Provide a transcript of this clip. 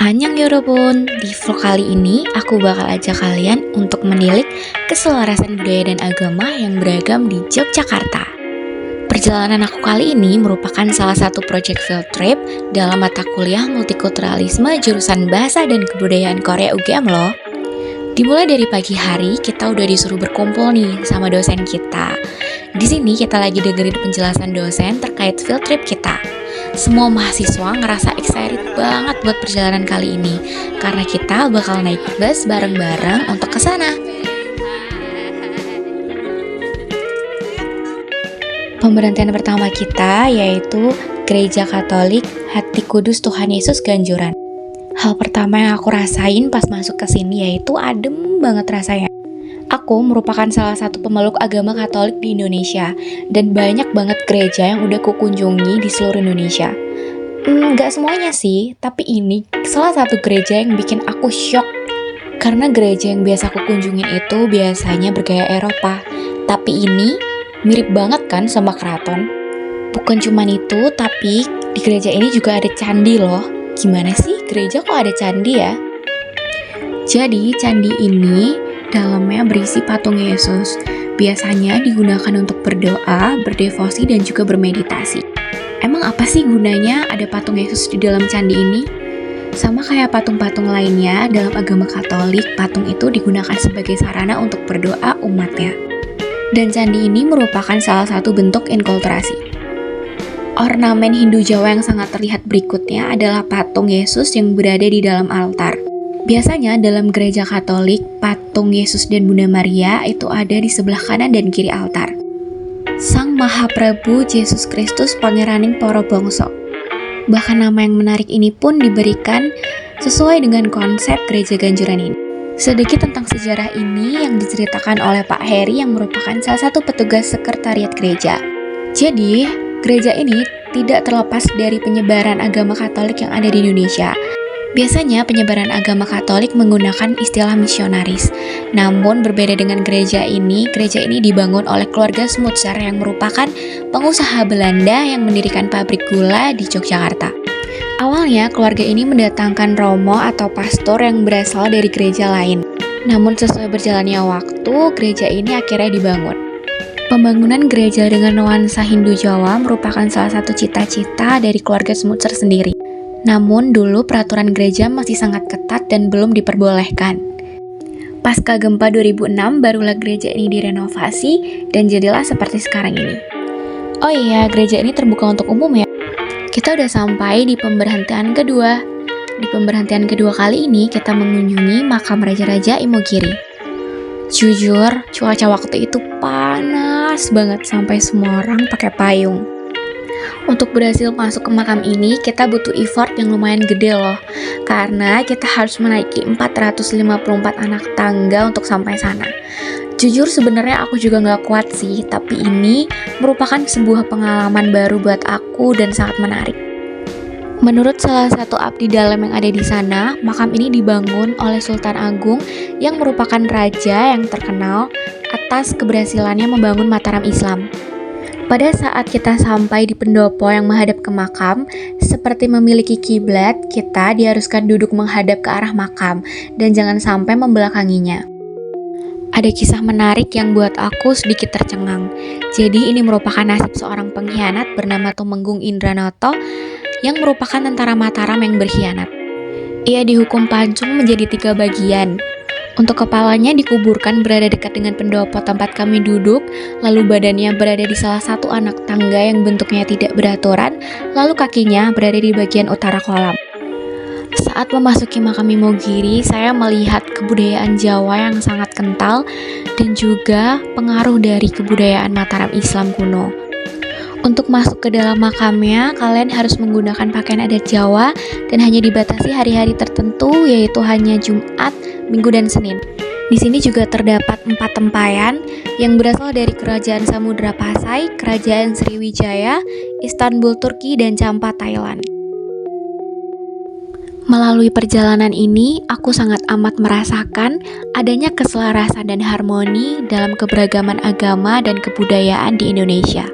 Annyeong yorobun, di vlog kali ini aku bakal ajak kalian untuk menilik keselarasan budaya dan agama yang beragam di Yogyakarta. Perjalanan aku kali ini merupakan salah satu project field trip dalam mata kuliah multikulturalisme jurusan Bahasa dan Kebudayaan Korea UGM loh. Dimulai dari pagi hari, kita udah disuruh berkumpul nih sama dosen kita. Di sini kita lagi dengerin penjelasan dosen terkait field trip kita. Semua mahasiswa ngerasa excited banget buat perjalanan kali ini karena kita bakal naik bus bareng-bareng untuk ke sana. Pemberhentian pertama kita yaitu Gereja Katolik Hati Kudus Tuhan Yesus Ganjuran. Hal pertama yang aku rasain pas masuk ke sini yaitu adem banget rasanya. Aku merupakan salah satu pemeluk agama Katolik di Indonesia dan banyak banget gereja yang udah kukunjungi di seluruh Indonesia. Gak semuanya sih, tapi ini salah satu gereja yang bikin aku shock. Karena gereja yang biasa aku kunjungin itu biasanya bergaya Eropa, tapi ini mirip banget kan sama keraton. Bukan cuman itu, tapi di gereja ini juga ada candi loh. Gimana sih gereja kok ada candi ya? Jadi candi ini dalamnya berisi patung Yesus. Biasanya digunakan untuk berdoa, berdevosi, dan juga bermeditasi. Emang apa sih gunanya ada patung Yesus di dalam candi ini? Sama kayak patung-patung lainnya, dalam agama Katolik, patung itu digunakan sebagai sarana untuk berdoa umatnya. Dan candi ini merupakan salah satu bentuk inkulturasi. Ornamen Hindu Jawa yang sangat terlihat berikutnya adalah patung Yesus yang berada di dalam altar. Biasanya dalam gereja Katolik, patung Yesus dan Bunda Maria itu ada di sebelah kanan dan kiri altar. Sang Mahaprabu Yesus Kristus Pangeraning Para Bangsa. Bahkan nama yang menarik ini pun diberikan sesuai dengan konsep gereja Ganjuran ini. Sedikit tentang sejarah ini yang diceritakan oleh Pak Heri yang merupakan salah satu petugas sekretariat gereja. Jadi, gereja ini tidak terlepas dari penyebaran agama Katolik yang ada di Indonesia. Biasanya penyebaran agama Katolik menggunakan istilah misionaris. Namun berbeda dengan gereja ini dibangun oleh keluarga Smutser yang merupakan pengusaha Belanda yang mendirikan pabrik gula di Yogyakarta. Awalnya keluarga ini mendatangkan romo atau pastor yang berasal dari gereja lain. Namun sesuai berjalannya waktu, gereja ini akhirnya dibangun. Pembangunan gereja dengan nuansa Hindu Jawa merupakan salah satu cita-cita dari keluarga Smutser sendiri. Namun dulu peraturan gereja masih sangat ketat dan belum diperbolehkan. Pasca gempa 2006 barulah gereja ini direnovasi dan jadilah seperti sekarang ini. Oh iya, gereja ini terbuka untuk umum ya. Kita udah sampai di pemberhentian kedua. Di pemberhentian kedua kali ini kita mengunjungi makam Raja-Raja Imogiri. Jujur, cuaca waktu itu panas banget sampai semua orang pakai payung. Untuk berhasil masuk ke makam ini, kita butuh effort yang lumayan gede loh. Karena kita harus menaiki 454 anak tangga untuk sampai sana. Jujur sebenarnya aku juga gak kuat sih, tapi ini merupakan sebuah pengalaman baru buat aku dan sangat menarik. Menurut salah satu abdi dalam yang ada di sana, makam ini dibangun oleh Sultan Agung yang merupakan raja yang terkenal atas keberhasilannya membangun Mataram Islam. Pada saat kita sampai di pendopo yang menghadap ke makam, seperti memiliki kiblat, kita diharuskan duduk menghadap ke arah makam dan jangan sampai membelakanginya. Ada kisah menarik yang buat aku sedikit tercengang. Jadi ini merupakan nasib seorang pengkhianat bernama Tumenggung Indranoto yang merupakan tentara Mataram yang berkhianat. Ia dihukum pancung menjadi 3 bagian. Untuk kepalanya dikuburkan berada dekat dengan pendopo tempat kami duduk, lalu badannya berada di salah satu anak tangga yang bentuknya tidak beraturan, lalu kakinya berada di bagian utara kolam. Saat memasuki makam Imogiri, saya melihat kebudayaan Jawa yang sangat kental dan juga pengaruh dari kebudayaan Mataram Islam kuno. Untuk masuk ke dalam makamnya, kalian harus menggunakan pakaian adat Jawa dan hanya dibatasi hari-hari tertentu, yaitu hanya Jumat, Minggu, dan Senin. Di sini juga terdapat 4 tempayan yang berasal dari Kerajaan Samudra Pasai, Kerajaan Sriwijaya, Istanbul Turki, dan Champa Thailand. Melalui perjalanan ini, aku sangat amat merasakan adanya keselarasan dan harmoni dalam keberagaman agama dan kebudayaan di Indonesia.